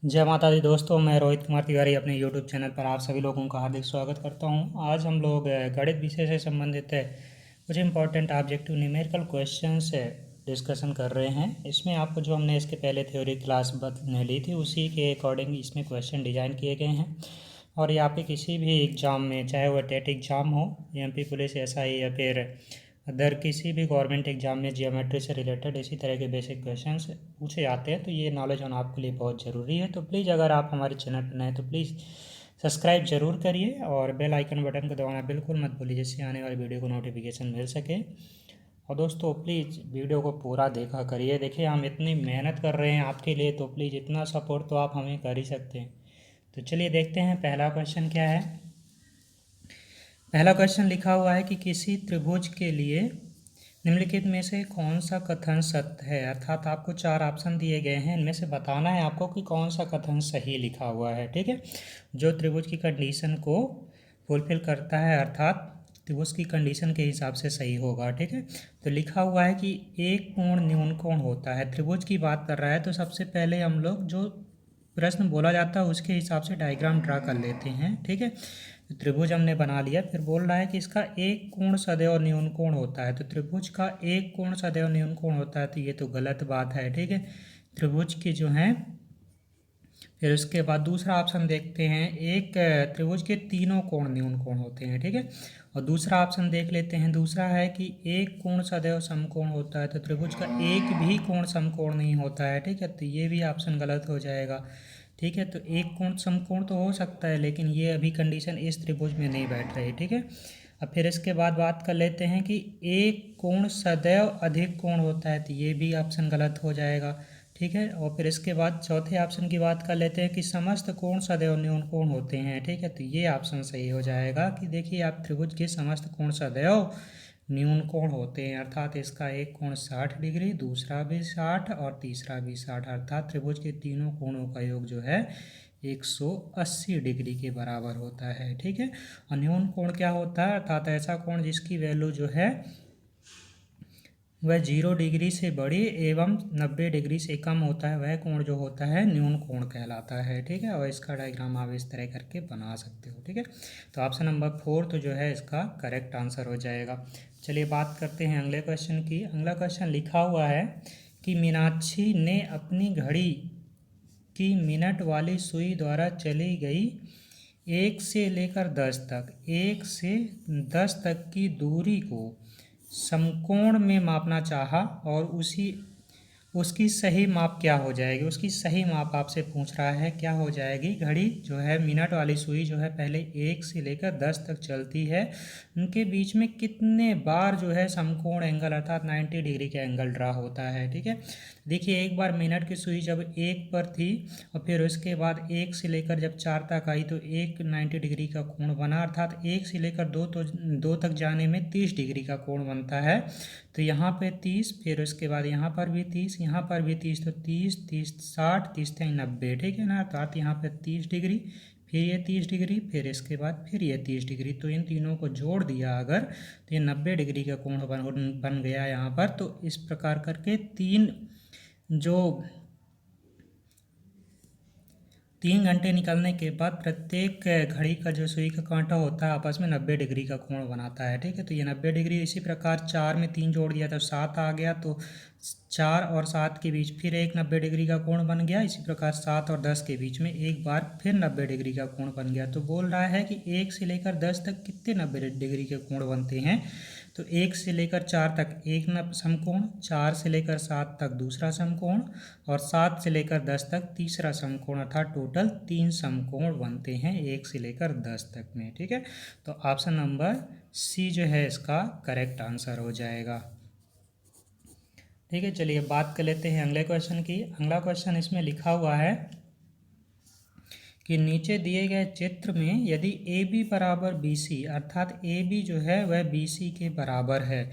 जय माता दी दोस्तों, मैं रोहित कुमार तिवारी अपने यूट्यूब चैनल पर आप सभी लोगों का हार्दिक स्वागत करता हूं। आज हम लोग गणित विषय से संबंधित कुछ important objective numerical questions discussion कर रहे हैं। इसमें आपको जो हमने इसके पहले थ्योरी क्लास ली थी उसी के अकॉर्डिंग इसमें क्वेश्चन डिज़ाइन किए गए हैं। और यहाँ पे किसी भी एग्ज़ाम में, चाहे वह टेट एग्ज़ाम हो, एमपी पुलिस, एसआई या फिर अदर किसी भी गवर्नमेंट एग्जाम में जियोमेट्री से रिलेटेड इसी तरह के बेसिक क्वेश्चंस पूछे जाते हैं। तो ये नॉलेज होना आपके लिए बहुत ज़रूरी है। तो प्लीज़ अगर आप हमारे चैनल पर नए हैं तो प्लीज़ सब्सक्राइब जरूर करिए और बेल आइकन बटन को दबाना बिल्कुल मत भूलिए, जिससे आने वाली वीडियो को नोटिफिकेशन मिल सके। और दोस्तों प्लीज़ वीडियो को पूरा देखा करिए। देखिए, हम इतनी मेहनत कर रहे हैं आपके लिए, तो प्लीज़ इतना सपोर्ट तो आप हमें कर ही सकते हैं। तो चलिए देखते हैं पहला क्वेश्चन क्या है। पहला क्वेश्चन लिखा हुआ है कि किसी त्रिभुज के लिए निम्नलिखित में से कौन सा कथन सत्य है। अर्थात आपको चार ऑप्शन दिए गए हैं, इनमें से बताना है आपको कि कौन सा कथन सही लिखा हुआ है। ठीक है, जो त्रिभुज की कंडीशन को फुलफिल करता है, अर्थात त्रिभुज की कंडीशन के हिसाब से सही होगा। ठीक है, तो लिखा हुआ है कि एक कोण न्यून कोण होता है। त्रिभुज की बात कर रहा है, तो सबसे पहले हम लोग जो प्रश्न बोला जाता है उसके हिसाब से डायग्राम ड्रा कर लेते हैं। ठीक है, तो त्रिभुज हमने बना लिया। फिर बोल रहा है कि इसका एक कोण सदैव न्यून कोण होता है। तो त्रिभुज का एक कोण सदैव न्यून कोण होता है, तो ये तो गलत बात है। ठीक है, त्रिभुज के जो हैं, फिर उसके बाद दूसरा ऑप्शन देखते हैं, एक त्रिभुज के तीनों कोण न्यून कोण होते हैं। ठीक है, और दूसरा ऑप्शन देख लेते हैं। दूसरा है कि एक कोण सदैव समकोण होता है। तो त्रिभुज का एक भी कोण समकोण नहीं होता है। ठीक है, तो ये भी ऑप्शन गलत हो जाएगा। ठीक है, तो एक कोण समकोण तो हो सकता है, लेकिन ये अभी कंडीशन इस त्रिभुज में नहीं बैठ रही। ठीक है, अब फिर इसके बाद बात कर लेते हैं कि एक कोण सदैव अधिक कोण होता है। तो ये भी ऑप्शन गलत हो जाएगा। ठीक है, और फिर इसके बाद चौथे ऑप्शन की बात कर लेते हैं कि समस्त कोण सदैव न्यून कोण होते हैं। ठीक है, तो ये ऑप्शन सही हो जाएगा कि देखिए, आप त्रिभुज के समस्त कोण सदैव न्यून कोण होते हैं। अर्थात इसका एक कोण 60 डिग्री, दूसरा भी 60 और तीसरा भी 60, अर्थात त्रिभुज के तीनों कोणों का योग जो है 180 डिग्री के बराबर होता है। ठीक है, और न्यून कोण क्या होता है? अर्थात ऐसा कोण जिसकी वैल्यू जो है वह 0 डिग्री से बड़ी एवं 90 डिग्री से कम होता है, वह कोण जो होता है न्यून कोण कहलाता है। ठीक है, और इसका डायग्राम आप इस तरह करके बना सकते हो। ठीक है, तो ऑप्शन नंबर 4 तो जो है इसका करेक्ट आंसर हो जाएगा। चलिए बात करते हैं अगले क्वेश्चन की। अगला क्वेश्चन लिखा हुआ है कि मीनाक्षी ने अपनी घड़ी की मिनट वाली सुई द्वारा चली गई 1 से लेकर 10 तक, 1 से 10 तक की दूरी को समकोण में मापना चाहा, और उसकी सही माप क्या हो जाएगी। उसकी सही माप आपसे पूछ रहा है, क्या हो जाएगी। घड़ी जो है, मिनट वाली सुई जो है, पहले 1 से लेकर 10 तक चलती है, उनके बीच में कितने बार जो है समकोण एंगल अर्थात 90 डिग्री का एंगल ड्रा होता है। ठीक है, देखिए, एक बार मिनट की सुई जब 1 पर थी और फिर उसके बाद 1 से लेकर जब 4 तक आई तो एक 90 डिग्री का कोण बना, अर्थात 1 से लेकर 2 तक जाने में 30 डिग्री का कोण बनता है। तो यहाँ पे 30, फिर उसके बाद यहाँ पर भी 30, यहाँ पर भी 30, तो 30 30 60, 30 90। ठीक है ना, अर्थात यहाँ पे 30 डिग्री, फिर ये 30 डिग्री, फिर इसके बाद फिर ये 30 डिग्री। तो इन तीनों को जोड़ दिया अगर, तो ये 90 डिग्री का कोण बन गया यहाँ पर। तो इस प्रकार करके जो 3 घंटे निकलने के बाद प्रत्येक घड़ी का जो सुई का कांटा होता है आपस में 90 डिग्री का कोण बनाता है। ठीक है, तो ये 90 डिग्री। इसी प्रकार 4 में 3 जोड़ दिया तो 7 आ गया, तो 4 और 7 के बीच फिर एक 90 डिग्री का कोण बन गया। इसी प्रकार 7 और 10 के बीच में एक बार फिर 90 डिग्री का कोण बन गया। तो बोल रहा है कि 1 से लेकर 10 तक कितने 90 डिग्री के कोण बनते हैं। तो 1 से लेकर 4 तक एक समकोण, 4 से लेकर 7 तक दूसरा समकोण, और 7 से लेकर 10 तक तीसरा समकोण, अर्थात टोटल 3 समकोण बनते हैं 1 से लेकर 10 तक में। ठीक है, तो ऑप्शन नंबर सी जो है इसका करेक्ट आंसर हो जाएगा। ठीक है, चलिए बात कर लेते हैं अगले क्वेश्चन की। अगला क्वेश्चन इसमें लिखा हुआ है कि नीचे दिए गए चित्र में यदि ए बी बराबर बी सी, अर्थात ए बी जो है वह बी सी के बराबर है,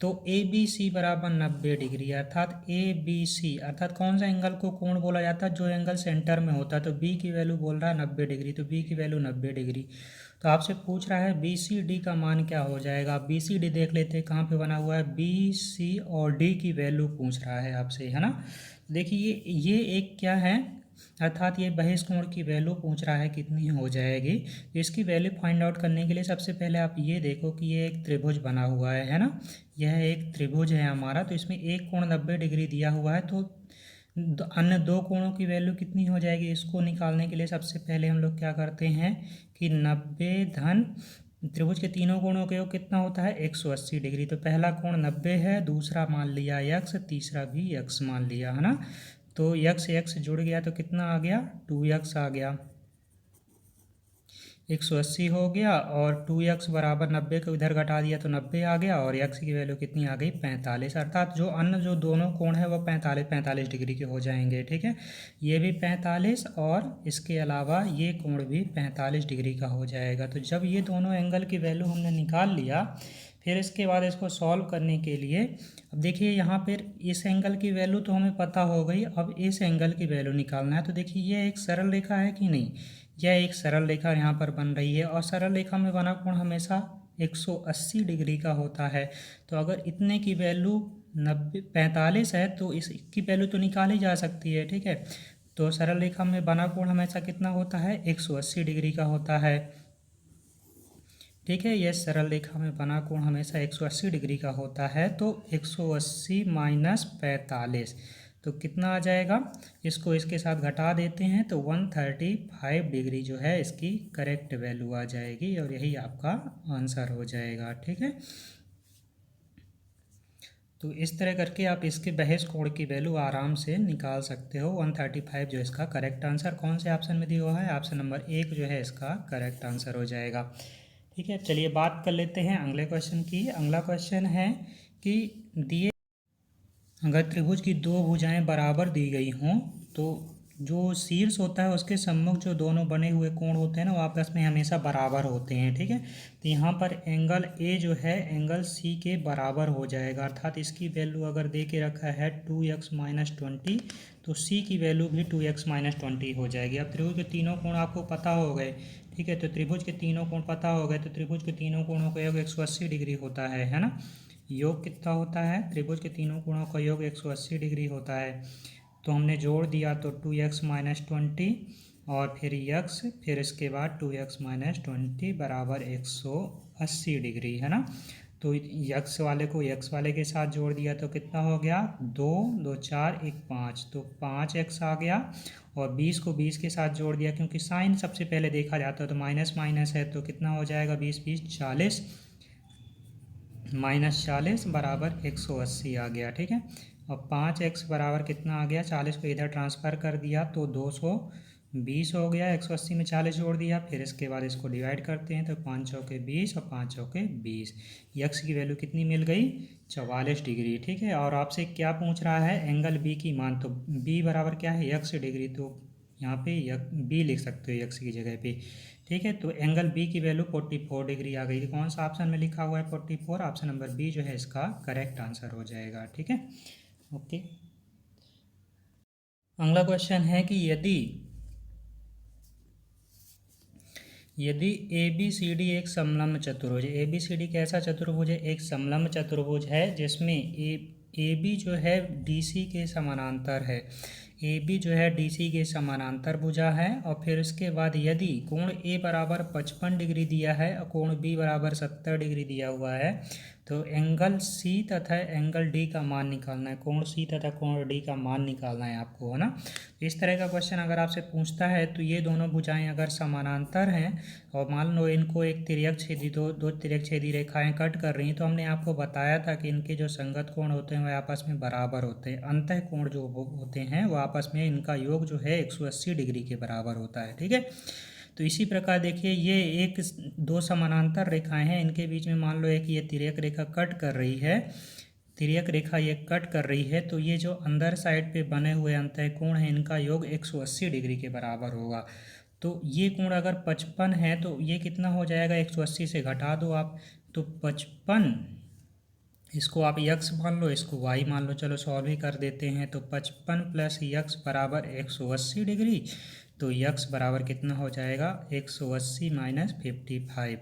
तो ए बी सी बराबर 90 डिग्री, अर्थात ए बी सी अर्थात कौन सा एंगल को कोण बोला जाता है, जो एंगल सेंटर में होता है। तो बी की वैल्यू बोल रहा है 90 डिग्री, तो बी की वैल्यू 90 डिग्री। तो आपसे पूछ रहा है बी सी डी का मान क्या हो जाएगा। बी सी डी देख लेते हैं कहाँ पे बना हुआ है, बी सी और डी की वैल्यू पूछ रहा है आपसे, है ना। देखिए, ये एक क्या है, अर्थात ये बहिष कोण की वैल्यू पूछ रहा है कितनी हो जाएगी। तो इसकी वैल्यू फाइंड आउट करने के लिए सबसे पहले आप ये देखो कि ये एक त्रिभुज बना हुआ है ना। यह एक त्रिभुज है हमारा, तो इसमें एक कोण 90 डिग्री दिया हुआ है, तो अन्य दो कोणों की वैल्यू कितनी हो जाएगी, इसको निकालने के लिए सबसे पहले हम लोग क्या करते हैं कि 90 धन त्रिभुज के तीनों कोणों का योग कितना होता है 180 डिग्री। तो पहला कोण 90 है, दूसरा मान लिया यक्स, तीसरा भी यक्स मान लिया है ना। तो यक्स यक्स जुड़ गया तो कितना आ गया 2x आ गया, 180 हो गया, और 2x बराबर 90 को इधर घटा दिया तो 90 आ गया, और x की वैल्यू कितनी आ गई 45। अर्थात जो दोनों कोण है वो 45 डिग्री के हो जाएंगे। ठीक है, ये भी 45 और इसके अलावा ये कोण भी 45 डिग्री का हो जाएगा। तो जब ये दोनों एंगल की वैल्यू हमने निकाल लिया, फिर इसके बाद इसको सॉल्व करने के लिए अब देखिए यहाँ पर इस एंगल की वैल्यू तो हमें पता हो गई, अब इस एंगल की वैल्यू निकालना है। तो देखिए ये एक सरल रेखा है कि नहीं, यह एक सरल रेखा यहाँ पर बन रही है, और सरल रेखा में बना कोण हमेशा 180 डिग्री का होता है। तो अगर इतने की वैल्यू 45 है तो इसकी वैल्यू तो निकाली जा सकती है। ठीक है, तो सरल रेखा में बना कोण हमेशा कितना होता है 180 डिग्री का होता है। ठीक है, यह सरल रेखा में बना कोण हमेशा 180 डिग्री का होता है। तो 180 माइनस 45 तो कितना आ जाएगा, इसको इसके साथ घटा देते हैं तो 135 डिग्री जो है इसकी करेक्ट वैल्यू आ जाएगी, और यही आपका आंसर हो जाएगा। ठीक है, तो इस तरह करके आप इसके बहिष कोण की वैल्यू आराम से निकाल सकते हो। 135 जो इसका करेक्ट आंसर कौन से ऑप्शन में दिया हुआ है, ऑप्शन नंबर 1 जो है इसका करेक्ट आंसर हो जाएगा। ठीक है, चलिए बात कर लेते हैं अगले क्वेश्चन की। अगला क्वेश्चन है कि दिए अगर त्रिभुज की दो भुजाएं बराबर दी गई हों तो जो शीर्ष होता है उसके सम्मुख जो दोनों बने हुए कोण होते हैं ना वो आपस में हमेशा बराबर होते हैं। ठीक है, तो यहाँ पर एंगल ए जो है एंगल सी के बराबर हो जाएगा। अर्थात इसकी वैल्यू अगर दे के रखा है 2x माइनस 20 तो सी की वैल्यू भी 2x माइनस 20 हो जाएगी। अब त्रिभुज के तीनों कोण आपको पता हो गए। ठीक है, तो त्रिभुज के तीनों कोण पता हो गए, तो त्रिभुज के तीनों कोणों का योग 180 डिग्री होता है ना। योग कितना होता है, त्रिभुज के तीनों कोणों का योग 180 डिग्री होता है। तो हमने जोड़ दिया तो 2x माइनस 20 और फिर x, फिर इसके बाद 2x माइनस 20 बराबर 180 डिग्री है ना। तो x वाले को x वाले के साथ जोड़ दिया तो कितना हो गया 2 2 4 1 5, तो 5x आ गया, और 20 को 20 के साथ जोड़ दिया क्योंकि साइन सबसे पहले देखा जाता है, तो माइनस माइनस है तो कितना हो जाएगा 20 20 40, माइनस 40 बराबर 180 आ गया। ठीक है, अब 5x बराबर कितना आ गया, 40 को इधर ट्रांसफ़र कर दिया तो 220 हो गया, 180 में 40 जोड़ दिया, फिर इसके बाद इसको डिवाइड करते हैं तो 5 चौके 20 और 5 चौके 20, यक्स की वैल्यू कितनी मिल गई 44 डिग्री। ठीक है, और आपसे क्या पूछ रहा है एंगल बी की मान, तो बी बराबर क्या है यक्स डिग्री, तो यहाँ पे बी लिख सकते हो यक्स की जगह पे। ठीक है, तो एंगल बी की वैल्यू 44 डिग्री आ गई। कौन सा ऑप्शन में लिखा हुआ है 44, ऑप्शन नंबर बी जो है इसका करेक्ट आंसर हो जाएगा। ठीक है, ओके। अगला क्वेश्चन है कि यदि ए बी सी डी एक समलंब चतुर्भुज है, ए बी सी डी कैसा चतुर्भुज है, एक समलंब चतुर्भुज है जिसमें ए बी जो है डी सी के समानांतर है, ए बी जो है डी सी के समानांतर भुजा है, और फिर उसके बाद यदि कोण ए बराबर 55 डिग्री दिया है और कोण बी बराबर 70 डिग्री दिया हुआ है, तो एंगल सी तथा एंगल डी का मान निकालना है, कोण सी तथा कोण डी का मान निकालना है आपको, है ना। इस तरह का क्वेश्चन अगर आपसे पूछता है तो ये दोनों भुजाएं अगर समानांतर हैं और मान लो इनको एक तिर्यक छेदी दो तिर्यक छेदी रेखाएं कट कर रही हैं, तो हमने आपको बताया था कि इनके जो संगत कोण होते हैं वह आपस में बराबर होते हैं, अंतः कोण जो होते हैं वो आपस में इनका योग जो है 180 डिग्री के बराबर होता है। ठीक है, तो इसी प्रकार देखिए ये एक दो समानांतर रेखाएं हैं, इनके बीच में मान लो एक ये तिर्यक रेखा कट कर रही है, तिर्यक रेखा ये कट कर रही है, तो ये जो अंदर साइड पे बने हुए अंतःकोण हैं इनका योग 180 डिग्री के बराबर होगा। तो ये कोण अगर 55 है तो ये कितना हो जाएगा 180 से घटा दो आप, तो 55, इसको आप यक्स मान लो इसको वाई मान लो, चलो सॉल्व ही कर देते हैं। तो 55 प्लस यक्स बराबर 180 डिग्री, तो यक्स बराबर कितना हो जाएगा 180 माइनस 55,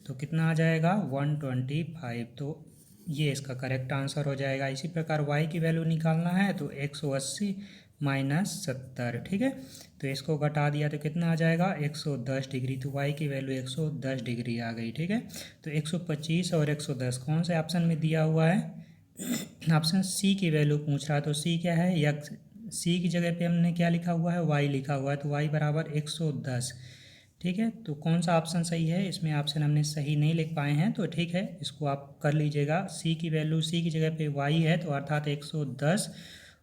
तो कितना आ जाएगा 125, तो ये इसका करेक्ट आंसर हो जाएगा। इसी प्रकार y की वैल्यू निकालना है तो 180 -70, ठीक है। तो इसको घटा दिया तो कितना आ जाएगा 110 डिग्री। तो y की वैल्यू 110 डिग्री आ गई, ठीक है। तो 125 और 110 कौन से ऑप्शन में दिया हुआ है? ऑप्शन सी की वैल्यू पूछ रहा है। तो सी क्या है? यक्स। सी की जगह पे हमने क्या लिखा हुआ है? y लिखा हुआ है। तो y बराबर 110, ठीक है। तो कौन सा ऑप्शन सही है? इसमें ऑप्शन हमने सही नहीं लिख पाए हैं, तो ठीक है, इसको आप कर लीजिएगा। सी की वैल्यू, सी की जगह पे y है, तो अर्थात 110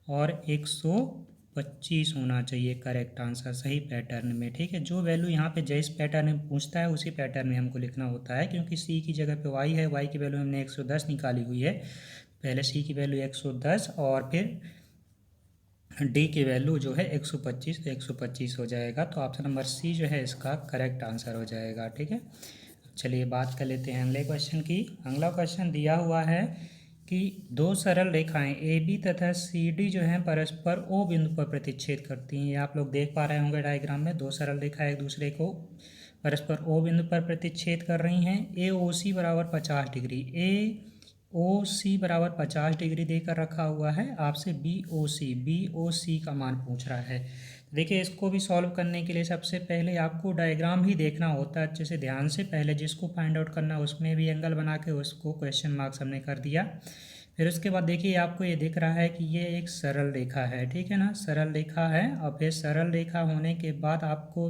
और 125 होना चाहिए करेक्ट आंसर, सही पैटर्न में, ठीक है। जो वैल्यू यहाँ पे जिस पैटर्न में पूछता है उसी पैटर्न में हमको लिखना होता है, क्योंकि सी की जगह पे y है, y की वैल्यू हमने 110 निकाली हुई है। पहले सी की वैल्यू 110 और फिर डी की वैल्यू जो है 125, तो 125 हो जाएगा। तो ऑप्शन नंबर सी जो है इसका करेक्ट आंसर हो जाएगा, ठीक है। चलिए बात कर लेते हैं अगले क्वेश्चन की। अगला क्वेश्चन दिया हुआ है कि दो सरल रेखाएं ए बी तथा सी डी जो हैं परस्पर ओ बिंदु पर प्रतिच्छेद करती हैं। ये आप लोग देख पा रहे होंगे डायग्राम में, दो सरल रेखाएं एक दूसरे को परस्पर ओ बिंदु पर प्रतिच्छेद कर रही हैं। ए ओ सी बराबर 50 डिग्री, ए ओ सी बराबर 50 डिग्री देकर रखा हुआ है। आपसे बी ओ सी का मान पूछ रहा है। देखिए इसको भी सॉल्व करने के लिए सबसे पहले आपको डायग्राम ही देखना होता है अच्छे से ध्यान से। पहले जिसको फाइंड आउट करना है उसमें भी एंगल बना के उसको क्वेश्चन मार्क्स हमने कर दिया। फिर उसके बाद देखिए आपको ये दिख रहा है कि ये एक सरल रेखा है, ठीक है ना, सरल रेखा है। और फिर सरल रेखा होने के बाद आपको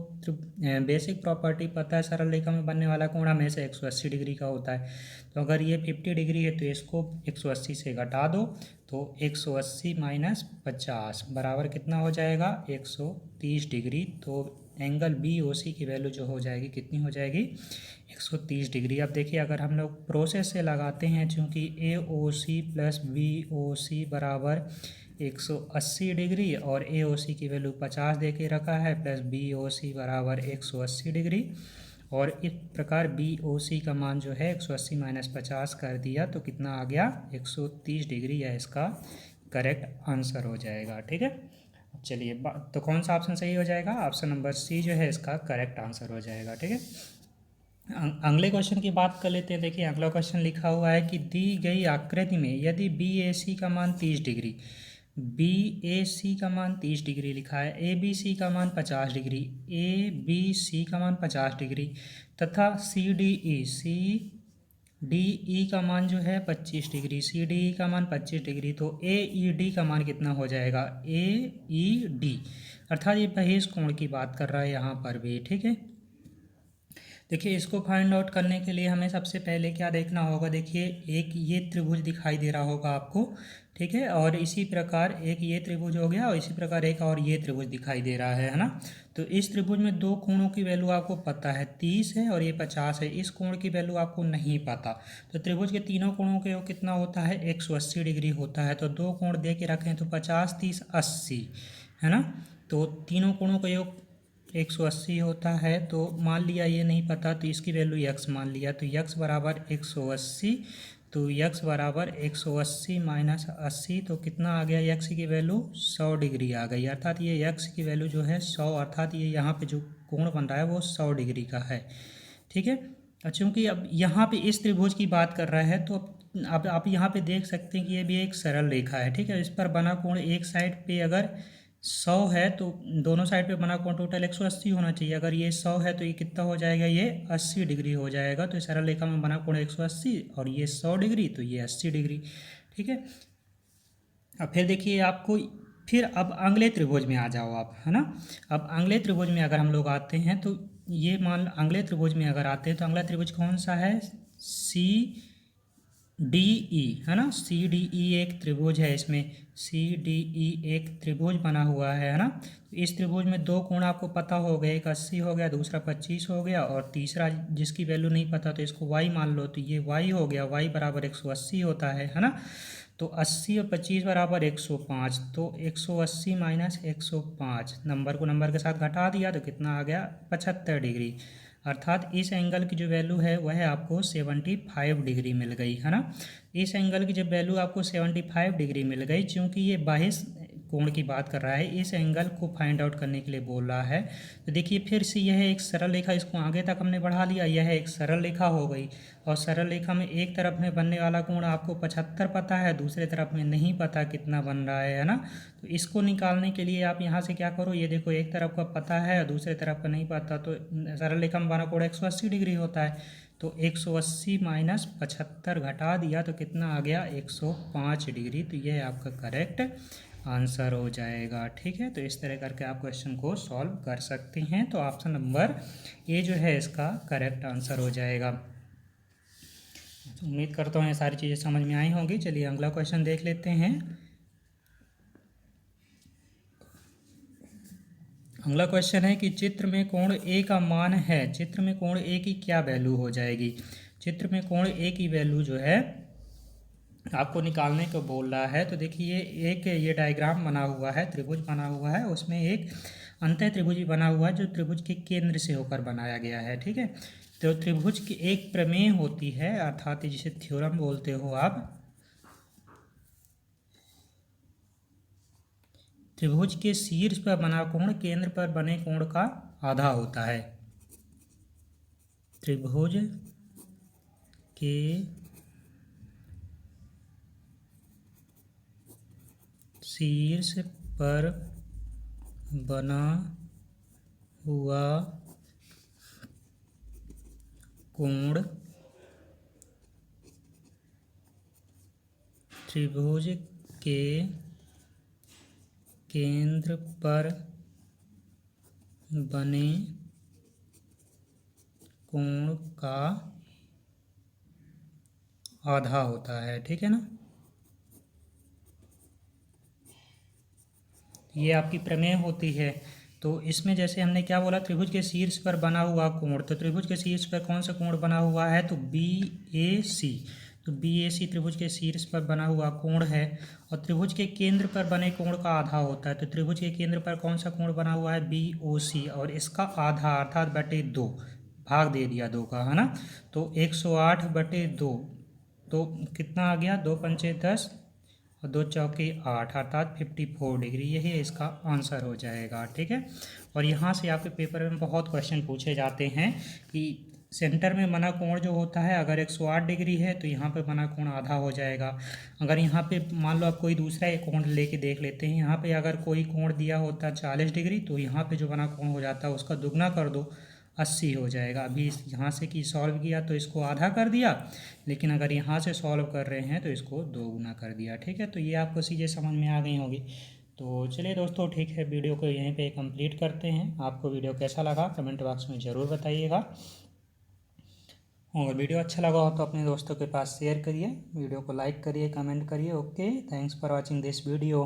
बेसिक प्रॉपर्टी पता है, सरल रेखा में बनने वाला कोण हमेशा 180 डिग्री का होता है। तो अगर ये 50 डिग्री है तो इसको 180 से घटा दो, तो 180 माइनस 50 बराबर कितना हो जाएगा 130 डिग्री। तो एंगल बी ओ सी की वैल्यू जो हो जाएगी कितनी हो जाएगी 130 डिग्री। अब देखिए अगर हम लोग प्रोसेस से लगाते हैं, चूँकि ए ओ सी प्लस बी ओ सी बराबर 180 डिग्री और ए ओ सी की वैल्यू 50 दे के रखा है, प्लस बी ओ सी बराबर 180 डिग्री, और इस प्रकार बी ओ सी का मान जो है 180 माइनस 50 कर दिया तो कितना आ गया 130 डिग्री, या इसका करेक्ट आंसर हो जाएगा, ठीक है। चलिए तो कौन सा ऑप्शन सही हो जाएगा? ऑप्शन नंबर सी जो है इसका करेक्ट आंसर हो जाएगा, ठीक है। अगले क्वेश्चन की बात कर लेते हैं। देखिए अगला क्वेश्चन लिखा हुआ है कि दी गई आकृति में यदि बी ए सी का मान 30 डिग्री, बी ए सी का मान 30 डिग्री लिखा है, ए बी सी का मान 50 डिग्री, ए बी सी का मान 50 डिग्री तथा सी डी ई का मान जो है 25 डिग्री, सी डी ई का मान 25 डिग्री, तो ए ई डी का मान कितना हो जाएगा ए ई डी, अर्थात ये बहिष कोण की बात कर रहा है यहाँ पर भी, ठीक है। देखिए इसको फाइंड आउट करने के लिए हमें सबसे पहले क्या देखना होगा, देखिए एक ये त्रिभुज दिखाई दे रहा होगा आपको, ठीक है, और इसी प्रकार एक ये त्रिभुज हो गया और इसी प्रकार एक और ये त्रिभुज दिखाई दे रहा है ना। तो इस त्रिभुज में दो कोणों की वैल्यू आपको पता है, 30 है और ये 50 है। इस कोण की वैल्यू आपको नहीं पता, तो त्रिभुज के तीनों कोणों के योग कितना होता है 180 डिग्री होता है। तो दो कोण दे के रखें तो 50 30 80 है ना। तो तीनों कोणों का योग 180 होता है। तो मान लिया ये नहीं पता तो इसकी वैल्यू यक्स मान लिया, तो यक्स बराबर 180, तो यक्स बराबर 180 माइनस 80, तो कितना आ गया यक्स की वैल्यू 100 डिग्री आ गई, अर्थात ये यक्स की वैल्यू जो है 100, अर्थात ये यहाँ पे जो कोण बन रहा है वो 100 डिग्री का है, ठीक है। चूँकि अब यहाँ पे इस त्रिभुज की बात कर रहा है तो अब आप यहाँ पे देख सकते हैं कि ये भी एक सरल रेखा है, ठीक है। इस पर बना कोण एक साइड पे अगर 100 है तो दोनों साइड पे बना कोण टोटल 180 होना चाहिए। अगर ये 100 है तो ये कितना हो जाएगा, ये 80 डिग्री हो जाएगा। तो इस सरल रेखा में बना कोण 180 और ये 100 डिग्री, तो ये 80 डिग्री, ठीक है। अब फिर देखिए आपको, फिर अब अगले त्रिभुज में आ जाओ आप, है ना। अब अगले त्रिभुज में अगर हम लोग आते हैं तो ये मान अगले त्रिभुज में अगर आते हैं तो अगला त्रिभुज कौन सा है, सी डी ई, है ना। सी डी ई एक त्रिभुज है, इसमें सी डी ई एक त्रिभुज बना हुआ है ना। इस त्रिभुज में दो कोण आपको पता हो गए, एक 80 हो गया, दूसरा 25 हो गया, और तीसरा जिसकी वैल्यू नहीं पता तो इसको y मान लो, तो ये y हो गया, y बराबर 180 होता है ना। तो 80 और 25 बराबर 105, तो 180 माइनस 105 नंबर को नंबर के साथ घटा दिया तो कितना आ गया 75 डिग्री, अर्थात इस एंगल की जो वैल्यू है वह आपको 75 डिग्री मिल गई, है ना। इस एंगल की जब वैल्यू आपको 75 डिग्री मिल गई, क्योंकि ये बहिष कोण की बात कर रहा है, इस एंगल को फाइंड आउट करने के लिए बोल रहा है। तो देखिए फिर से यह एक सरल रेखा, इसको आगे तक हमने बढ़ा लिया, यह एक सरल रेखा हो गई। और सरल रेखा में एक तरफ में बनने वाला कोण आपको 75 पता है, दूसरे तरफ में नहीं पता कितना बन रहा है ना। तो इसको निकालने के लिए आप यहाँ से क्या करो, ये देखो एक तरफ का पता है और दूसरे तरफ का नहीं पता, तो सरल रेखा में बना कोण 180 डिग्री होता है। तो 180 माइनस 75 घटा दिया तो कितना आ गया, 105 डिग्री। तो यह आपका करेक्ट आंसर हो जाएगा। ठीक है, तो इस तरह करके आप क्वेश्चन को सॉल्व कर सकते हैं। तो ऑप्शन नंबर ए जो है इसका करेक्ट आंसर हो जाएगा। उम्मीद करता हूँ ये सारी चीज़ें समझ में आई होंगी। चलिए अगला क्वेश्चन देख लेते हैं। अगला क्वेश्चन है कि चित्र में कोण ए का मान है, चित्र में कोण ए की क्या वैल्यू हो जाएगी। चित्र में कोण ए की वैल्यू जो है आपको निकालने को बोल रहा है। तो देखिए एक ये डायग्राम बना हुआ है, त्रिभुज बना हुआ है, उसमें एक अंतः त्रिभुज भी बना हुआ है जो त्रिभुज के केंद्र से होकर बनाया गया है। ठीक है, तो त्रिभुज की एक प्रमेय होती है, अर्थात जिसे थ्योरम बोलते हो आप। त्रिभुज के शीर्ष पर बना कोण केंद्र पर बने कोण का आधा होता है। त्रिभुज के शीर्ष पर बना हुआ कोण त्रिभुज के केंद्र पर बने कोण का आधा होता है। ठीक है ना, ये आपकी प्रमेय होती है। तो इसमें जैसे हमने क्या बोला, त्रिभुज के शीर्ष पर बना हुआ कोण, तो त्रिभुज के शीर्ष पर कौन सा कोण बना हुआ है, तो बी ए सी। तो बी ए सी त्रिभुज के शीर्ष पर बना हुआ कोण है। और त्रिभुज के केंद्र पर बने कोण का आधा होता है। तो त्रिभुज के केंद्र पर कौन सा कोण बना हुआ है, बी ओ सी, और इसका आधा अर्थात बटे 2, भाग दे दिया 2 का, है ना। तो 108 बटे 2, तो कितना आ गया, 2 पंचे 10 और 2 चौके 8, अर्थात 54 डिग्री, यही इसका आंसर हो जाएगा। ठीक है, और यहाँ से आपके पेपर में बहुत क्वेश्चन पूछे जाते हैं कि सेंटर में बना कोण जो होता है अगर 108 डिग्री है तो यहाँ पे बना कोण आधा हो जाएगा। अगर यहाँ पे मान लो आप कोई दूसरा एक कोण लेके देख लेते हैं, यहाँ पे अगर कोई कोण दिया होता है 40 डिग्री, तो यहाँ पे जो बना कोण हो जाता है उसका दुगना कर दो, 80 हो जाएगा। अभी यहाँ से कि सॉल्व किया तो इसको आधा कर दिया, लेकिन अगर यहाँ से सॉल्व कर रहे हैं तो इसको 2 गुना कर दिया। ठीक है, तो ये आपको चीज़ें समझ में आ गई होगी। तो चलिए दोस्तों, ठीक है, वीडियो को यहीं पे कंप्लीट करते हैं। आपको वीडियो कैसा लगा कमेंट बॉक्स में ज़रूर बताइएगा। अगर वीडियो अच्छा लगा हो तो अपने दोस्तों के पास शेयर करिए, वीडियो को लाइक करिए, कमेंट करिए। Okay, thanks for watching this video.